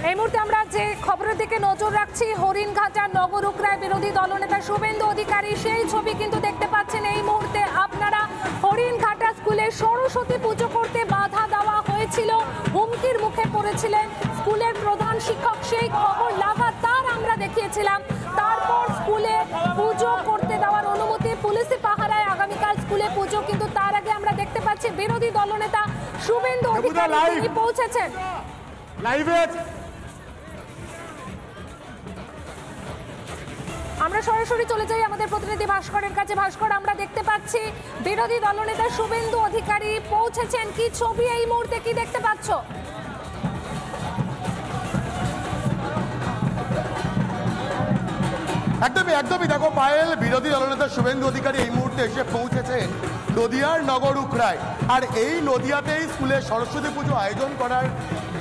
এই মুহূর্তে আমরা যে খবরের দিকে নজর রাখছি, হরিণঘাটার নগরুকরায় বিরোধী দলনেতা শুভেন্দু অধিকারী সেই ছবি কিন্তু দেখতে পাচ্ছেন এই মুহূর্তে আপনারা। হরিণঘাটা স্কুলে সরস্বতী পুজো করতে বাধা দেওয়া হয়েছিল, হুমকির মুখে পড়েছিলেন স্কুলের প্রধান শিক্ষক, সেই খবর লাগাতার আমরা দেখিয়েছিলাম। তারপর স্কুলে পুজো করতে দেওয়ার অনুমতি, পুলিশি পাহারায় আগামীকাল স্কুলে পুজো, কিন্তু তার আগে আমরা দেখতে পাচ্ছি বিরোধী দলনেতা শুভেন্দু অধিকারী তিনি পৌঁছেছেন লাইভে। আমরা সরাসরি চলে যাই আমাদের প্রতিনিধি ভাস্করের কাছে। ভাস্কর, আমরা দেখতে পাচ্ছি বিরোধী দলনেতা শুভেন্দু অধিকারী পৌঁছেছেন, কি ছবি এই মুহূর্তে কি দেখতে পাচ্ছ? একদমই দেখো পায়েল, বিরোধী দলনেতা শুভেন্দু অধিকারী এই মুহূর্তে এসে পৌঁছেছেন নদিয়ার নগরুকরায়। আর এই নদিয়াতেই স্কুলে সরস্বতী পুজো আয়োজন করার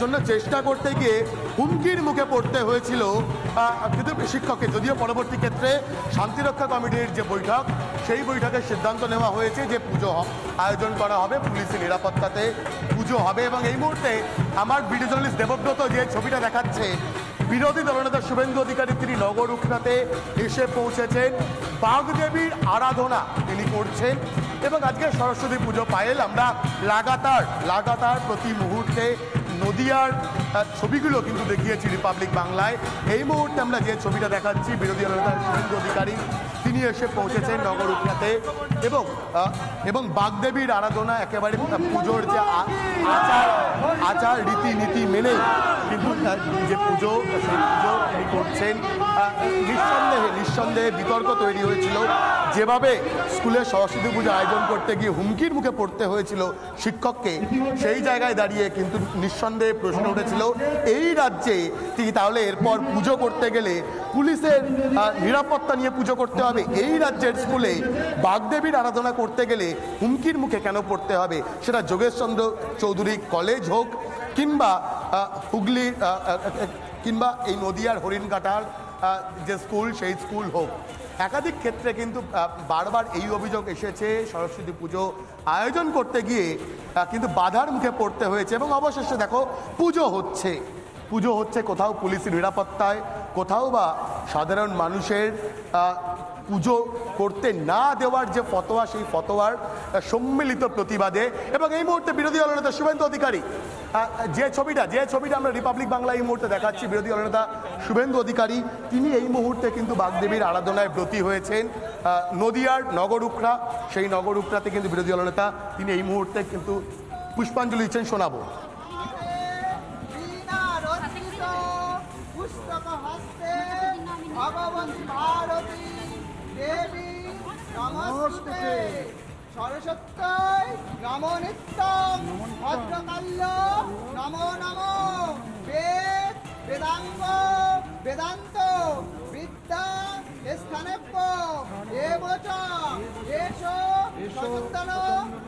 জন্য চেষ্টা করতে গিয়ে হুমকির মুখে পড়তে হয়েছিল কিন্তু শিক্ষককে। যদিও পরবর্তী ক্ষেত্রে শান্তিরক্ষা কমিটির যে বৈঠক, সেই বৈঠকের সিদ্ধান্ত নেওয়া হয়েছে যে পুজো আয়োজন করা হবে, পুলিশের নিরাপত্তাতে পুজো হবে। এবং এই মুহূর্তে আমার ভিডিও জার্নালিস্ট দেবব্রত যে ছবিটা দেখাচ্ছে, বিরোধী দলনেতা শুভেন্দু অধিকারী তিনি নগরুকরাতে এসে পৌঁছেছেন, বাগদেবীর আরাধনা তিনি করছেন। এবং আজকে সরস্বতী পুজো পায়েল আমরা লাগাতার প্রতি মুহূর্তে নদিয়ার ছবিগুলো কিন্তু দেখিয়েছি রিপাবলিক বাংলায়। এই মুহূর্তে আমরা যে ছবিটা দেখাচ্ছি, বিরোধী দলনেতা শুভেন্দু অধিকারী তিনি এসে পৌঁছেছেন নগরুকরাতে এবং বাগদেবীর আরাধনা একেবারে পুজোর যে আচার রীতিনীতি মেনে কিন্তু যে পুজো, সেই পুজো তিনি করছেন। নিঃসন্দেহে বিতর্ক তৈরি হয়েছিল, যেভাবে স্কুলে সরস্বতী পুজো আয়োজন করতে গিয়ে হুমকির মুখে পড়তে হয়েছিল শিক্ষককে, সেই জায়গায় দাঁড়িয়ে কিন্তু নিঃসন্দেহে প্রশ্ন উঠেছিল এই রাজ্যে তিনি তাহলে এরপর পুজো করতে গেলে পুলিশের নিরাপত্তা নিয়ে পুজো করতে হবে, এই রাজ্যের স্কুলে বাগদেবীর আরাধনা করতে গেলে হুমকির মুখে কেন পড়তে হবে, সেটা যোগেশচন্দ্র চৌধুরী কলেজ হোক কিংবা হুগলির কিংবা এই নদিয়ার হরিণঘাটার যে স্কুল, সেই স্কুল হোক। একাধিক ক্ষেত্রে কিন্তু বারবার এই অভিযোগ এসেছে, সরস্বতী পুজো আয়োজন করতে গিয়ে কিন্তু বাধার মুখে পড়তে হয়েছে। এবং অবশেষে দেখো পুজো হচ্ছে কোথাও পুলিশের নিরাপত্তায়, কোথাও বা সাধারণ মানুষের পুজো করতে না দেওয়ার যে ফতোয়া, সেই ফতোয়ার সম্মিলিত প্রতিবাদে। এবং এই মুহূর্তে বিরোধী দলনেতা শুভেন্দু অধিকারী যে ছবিটা আমরা রিপাবলিক বাংলা এই মুহূর্তে দেখাচ্ছি, বিরোধী দলনেতা শুভেন্দু অধিকারী তিনি এই মুহূর্তে কিন্তু বাগদেবীর আরাধনায় ব্রতী হয়েছেন নদিয়ার নগরুকরা। সেই নগরুকরাতে কিন্তু বিরোধী দলনেতা তিনি এই মুহূর্তে কিন্তু পুষ্পাঞ্জলি দিচ্ছেন, শোনাবো। দেবী নমস্তে, সরস্বত্যই নমো নিত্যং, ভদ্রকাল্য নমো নমো, বেদাঙ্গ বেদান্ত বিদ্যা স্থানেভ্য এবচ এষ সচুত্তন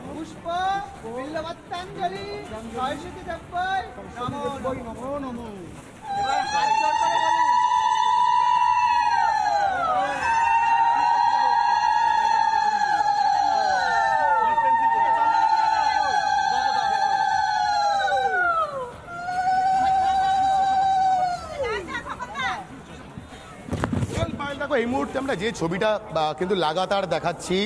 পুষ্প বিল্লবত্তাঞ্জলি সরস্বতী দেব্যই নমো নমো নমো। এবার হাত জোড় করে বলুন। এই মুহূর্তে আমরা যে ছবিটা কিন্তু লাগাতার দেখাচ্ছি,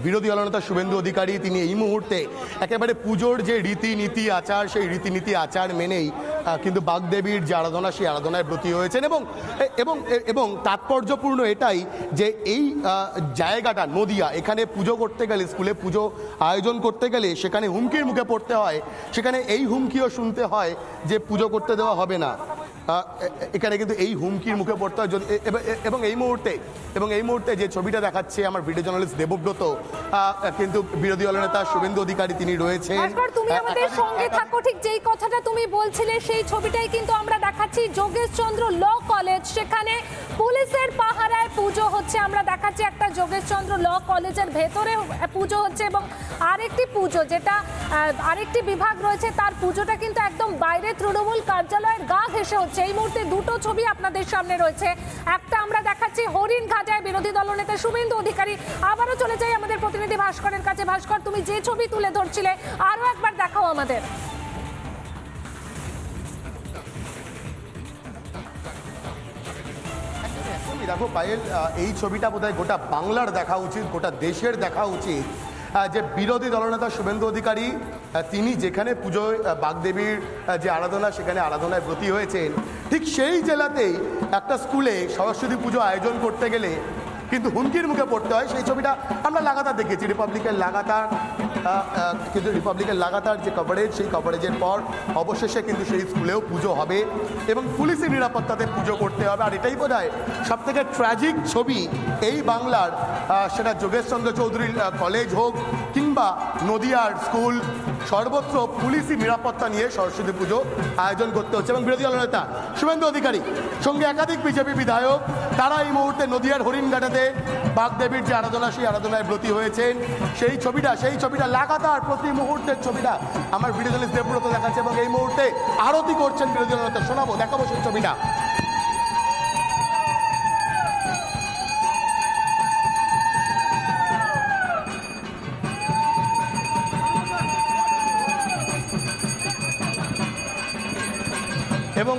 বিরোধী দলনেতা শুভেন্দু অধিকারী তিনি এই মুহূর্তে একেবারে পুজোর যে রীতিনীতি আচার, সেই রীতিনীতি আচার মেনেই কিন্তু বাগদেবীর যে আরাধনা, সেই আরাধনায় ব্রতী হয়েছেন। এবং তাৎপর্যপূর্ণ এটাই যে এই জায়গাটা নদিয়া, এখানে পুজো করতে গেলে, স্কুলে পুজো আয়োজন করতে গেলে সেখানে হুমকির মুখে পড়তে হয়, সেখানে এই হুমকিও শুনতে হয় যে পুজো করতে দেওয়া হবে না। এখানে কিন্তু এই হুমকির মুখে পড়তে হয়। এবং এই মুহূর্তে যে ছবিটা দেখাচ্ছে আমার ভিডিও জার্নালিস্ট দেবব্রত, কিন্তু বিরোধী দলনেতা শুভেন্দু অধিকারী তিনি রয়েছেন। তুমি আমাদের সঙ্গে থাকো, ঠিক যেই কথাটা তুমি বলছিলে সেই ছবিটাই কিন্তু আমরা দেখাচ্ছি যোগেশচন্দ্র ল কলেজ, সেখানে পুলিশের পাহারায় পুজো হচ্ছে। আমরা দেখাচ্ছি একটা যোগেশচন্দ্র ল কলেজের ভেতরে পুজো হচ্ছে এবং আরেকটি পুজো যেটা আরেকটি বিভাগ রয়েছে তার পুজোটা কিন্তু একদম বাইরে তৃণমূল কার্যালয়ের গা ঘেঁষে হচ্ছে। এই মুহূর্তে দুটো ছবি আপনাদের সামনে রয়েছে, একটা আমরা দেখাচ্ছি হরিণঘাটায় বিরোধী দলনেতা শুভেন্দু অধিকারী। আবারও চলে যাই আমাদের প্রতিনিধি ভাস্করের কাছে। ভাস্কর, তুমি যে ছবি তুলে ধরছিলে আরো একবার দেখাও আমাদের। দেখো পায়েল, এই ছবিটা বোধহয় গোটা বাংলার দেখা উচিত, গোটা দেশের দেখা উচিত, যে বিরোধী দলনেতা শুভেন্দু অধিকারী তিনি যেখানে পুজোয় বাগদেবীর যে আরাধনা, সেখানে আরাধনায় ব্রতী হয়েছেন, ঠিক সেই জেলাতেই একটা স্কুলে সরস্বতী পুজো আয়োজন করতে গেলে কিন্তু হুমকির মুখে পড়তে হয়। সেই ছবিটা আমরা লাগাতার দেখেছি, রিপাবলিকের লাগাতার যে কভারেজ, সেই কভারেজের পর অবশেষে কিন্তু সেই স্কুলেও পুজো হবে এবং পুলিশি নিরাপত্তাতে পুজো করতে হবে। আর এটাই বোধ হয় সব থেকে ট্র্যাজিক ছবি এই বাংলার, সেটা যোগেশচন্দ্র চৌধুরীর কলেজ হোক কিংবা নদিয়ার স্কুল, সর্বত্র পুলিশি নিরাপত্তা নিয়ে সরস্বতী পুজো আয়োজন করতে হচ্ছে। এবং বিরোধী দলনেতা শুভেন্দু অধিকারী সঙ্গে একাধিক বিজেপি বিধায়ক, তারা এই মুহূর্তে নদিয়ার হরিণঘাটাতে বাগদেবীর যে আরাধনা, সেই আরাধনায় ব্রতী হয়েছেন। সেই ছবিটা লাগাতার প্রতি মুহূর্তের ছবিটা আমার ভিডিও জার্নালিস্ট দেবব্রত দেখাচ্ছে এবং এই মুহূর্তে আরতি করছেন বিরোধী দলনেতা। শোনাবো, দেখাবো সেই ছবিটা। এবং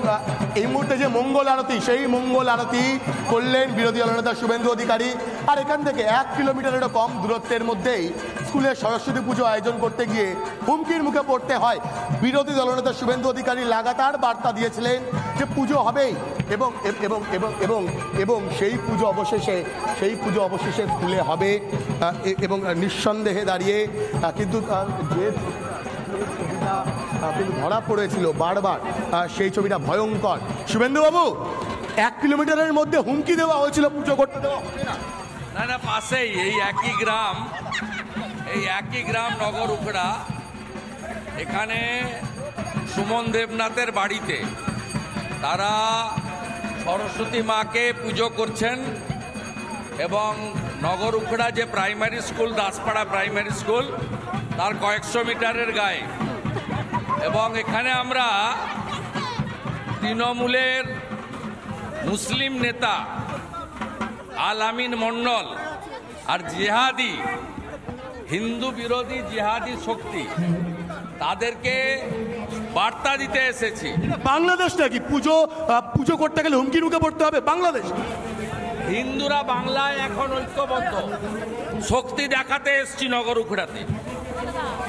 এই মুহূর্তে যে মঙ্গল আরতি, সেই মঙ্গল আরতি করলেন বিরোধী দলনেতা শুভেন্দু অধিকারী। আর এখান থেকে 1 কিলোমিটারেরও কম দূরত্বের মধ্যেই স্কুলে সরস্বতী পুজো আয়োজন করতে গিয়ে হুমকির মুখে পড়তে হয়। বিরোধী দলনেতা শুভেন্দু অধিকারী লাগাতার বার্তা দিয়েছিলেন যে পুজো হবেই এবং এবং এবং এবং এবং সেই পুজো অবশেষে স্কুলে হবে এবং নিঃসন্দেহে দাঁড়িয়ে কিন্তু যে কিন্তু ধরা পড়েছিল বারবার, সেই ছবিটা ভয়ঙ্কর। শুভেন্দুবাবু, 1 কিলোমিটারের মধ্যে হুমকি দেওয়া হয়েছিল পুজো করতে দেওয়া হবে না। না, পাশেই এই একই গ্রাম নগর উখড়া, এখানে সুমন দেবনাথের বাড়িতে তারা সরস্বতী মাকে পুজো করছেন এবং নগর উখড়া যে primary school, Daspara primary school, তার কয়েকশো মিটারের গায়ে। এবং এখানে আমরা তৃণমূলের মুসলিম নেতা আল আমিন মন্ডল আর জিহাদি, হিন্দু বিরোধী জিহাদি শক্তি, তাদেরকে বার্তা দিতে এসেছি। বাংলাদেশ নাকি পুজো করতে গেলে হুমকির মুখে পড়তে হবে? বাংলাদেশ, হিন্দুরা বাংলায় এখন ঐক্যবদ্ধ, শক্তি দেখাতে এসছি নগর উখড়াতে,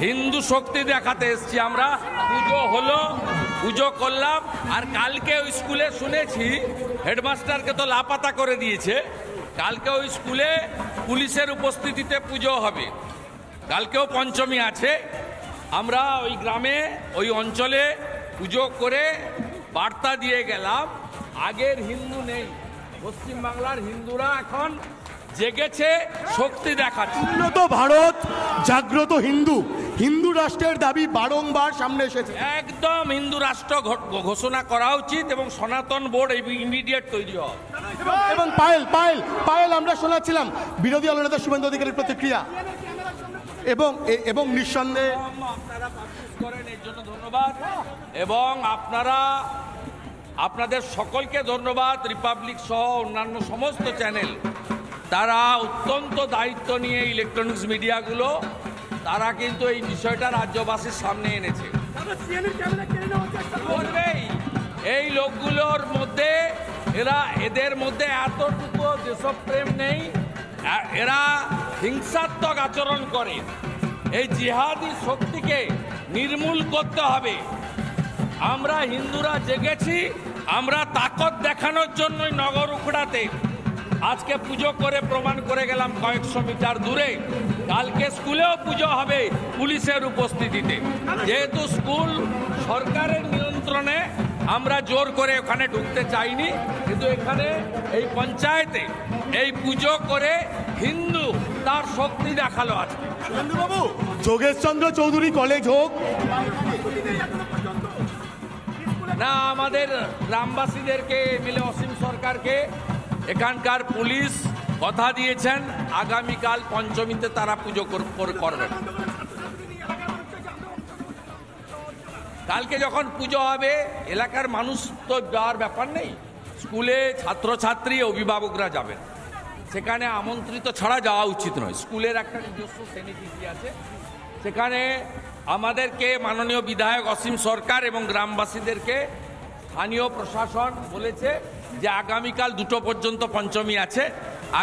হিন্দু শক্তি দেখাতে এসছি আমরা। পুজো হলো, পুজো করলাম। আর কালকে ওই স্কুলে শুনেছি হেডমাস্টারকে তো লাপাতা করে দিয়েছে, কালকে ওই স্কুলে পুলিশের উপস্থিতিতে পুজো হবে। কালকেও পঞ্চমী আছে। আমরা ওই গ্রামে, ওই অঞ্চলে পুজো করে বার্তা দিয়ে গেলাম, আগের হিন্দু নেই, পশ্চিমবাংলার হিন্দুরা এখন জেগেছে, শক্তি দেখাচ্ছে। উন্নত ভারত, জাগ্রত হিন্দু রাষ্ট্রের দাবি বারংবার সামনে এসেছে। একদম হিন্দু রাষ্ট্র ঘোষণা করা উচিত এবং সনাতন বোর্ড ইমিডিয়েট তৈরি হয়। এবং পায়েল আমরা শোনাচ্ছিলাম বিরোধী দলনেতা শুভেন্দু অধিকারীর প্রতিক্রিয়া এবং নিঃসন্দেহে আপনারা পাবলিশ করেন, এর জন্য ধন্যবাদ। এবং আপনাদের সকলকে ধন্যবাদ, রিপাবলিক সহ অন্যান্য সমস্ত চ্যানেল, তারা অত্যন্ত দায়িত্ব নিয়ে ইলেকট্রনিক্স মিডিয়াগুলো, তারা কিন্তু এই বিষয়টা রাজ্যবাসীর সামনে এনেছে। এই লোকগুলোর মধ্যে এদের মধ্যে এতটুকু দেশপ্রেম নেই, এরা হিংসাত্মক আচরণ করে। এই জিহাদি শক্তিকে নির্মূল করতে হবে। আমরা হিন্দুরা জেগেছি, আমরা তাকত দেখানোর জন্যই নগর উখড়াতে আজকে পুজো করে প্রমাণ করে গেলাম কয়েকশো মিটার দূরে। কালকে স্কুলেও পুজো হবে পুলিশের উপস্থিতিতে। যেহেতু স্কুল সরকারের নিয়ন্ত্রণে, আমরা জোর করে ওখানে ঢুকতে চাইনি, কিন্তু এখানে এই পঞ্চায়েতে এই পুজো করে হিন্দু তার শক্তি দেখালো আজকে। বাবু, যোগেশচন্দ্র চৌধুরী কলেজ হোক না, আমাদের গ্রামবাসীদেরকে মিলে অসীম সরকারকে এখানকার পুলিশ কথা দিয়েছেন আগামীকাল পঞ্চমীতে তারা পুজো করবেন। কালকে যখন পুজো হবে এলাকার মানুষ তো যাওয়ার ব্যাপার নেই, স্কুলে ছাত্রছাত্রী অভিভাবকরা যাবেন, সেখানে আমন্ত্রিত ছাড়া যাওয়া উচিত নয়। স্কুলের একটা নিজস্ব শ্রেণীনীতি আছে, সেখানে আমাদেরকে মাননীয় বিধায়ক অসীম সরকার এবং গ্রামবাসীদেরকে স্থানীয় প্রশাসন বলেছে যে আগামীকাল 2টো পর্যন্ত পঞ্চমী আছে,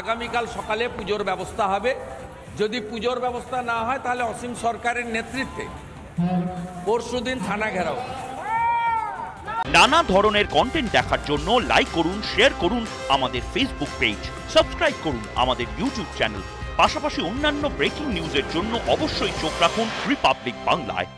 আগামীকাল সকালে পুজোর ব্যবস্থা হবে। যদি পুজোর ব্যবস্থা না হয় তাহলে অসীম সরকারের নেতৃত্বে পরশুদিন থানা ঘেরাও। নানা ধরনের কন্টেন্ট দেখার জন্য লাইক করুন, শেয়ার করুন আমাদের ফেসবুক পেজ, সাবস্ক্রাইব করুন আমাদের ইউটিউব চ্যানেল। পাশাপাশি অন্যান্য ব্রেকিং নিউজের জন্য অবশ্যই চোখ রাখুন রিপাবলিক বাংলায়।